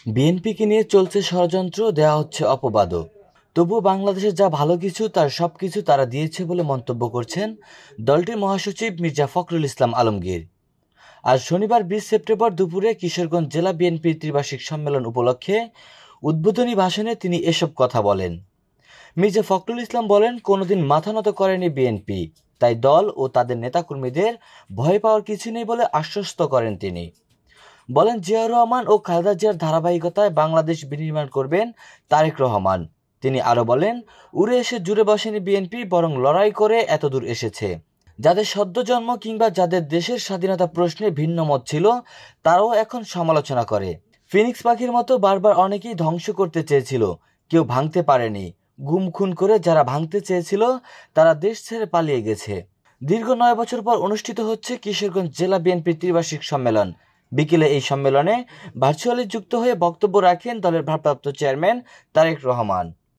বিএনপিকে নিয়ে চলছে ষড়যন্ত্র, দেওয়া হচ্ছে অপবাদও। তবুও বাংলাদেশে যা ভালো কিছু তার সবকিছু তারা দিয়েছে বলে মন্তব্য করছেন দলটির মহাসচিব মির্জা ফখরুল ইসলাম আলমগীর। আজ শনিবার 20 সেপ্টেম্বর দুপুরে কিশোরগঞ্জ জেলা বিএনপির ত্রিবার্ষিক সম্মেলন উপলক্ষে উদ্বোধনী ভাষণে তিনি এসব কথা বলেন। মির্জা ফখরুল ইসলাম বলেন, কোনোদিন মাথা নত করেনি বিএনপি, তাই দল ও তাদের নেতাকর্মীদের ভয় পাওয়ার কিছু নেই বলে আশ্বস্ত করেন তিনি। বলেন, জিয়াউর রহমান ও খালেদা জিয়ার ধারাবাহিকতায় বাংলাদেশ বিনির্মাণ করবেন তারেক রহমান। তিনি আরও বলেন, উড়ে এসে জুড়ে বসেনি বিএনপি, বরং লড়াই করে এতদূর এসেছে। যাদের সদ্য জন্ম কিংবা যাদের দেশের স্বাধীনতা প্রশ্নে ভিন্ন মত ছিল তারাও এখন সমালোচনা করে। ফিনিক্স পাখির মতো বারবার অনেকেই ধ্বংস করতে চেয়েছিল, কেউ ভাঙতে পারেনি। গুম খুন করে যারা ভাঙতে চেয়েছিল তারা দেশ ছেড়ে পালিয়ে গেছে। দীর্ঘ 9 বছর পর অনুষ্ঠিত হচ্ছে কিশোরগঞ্জ জেলা বিএনপির ত্রিবার্ষিক সম্মেলন। বিকেলে এই সম্মেলনে ভার্চুয়ালি যুক্ত হয়ে বক্তব্য রাখেন দলের ভারপ্রাপ্ত চেয়ারম্যান তারেক রহমান।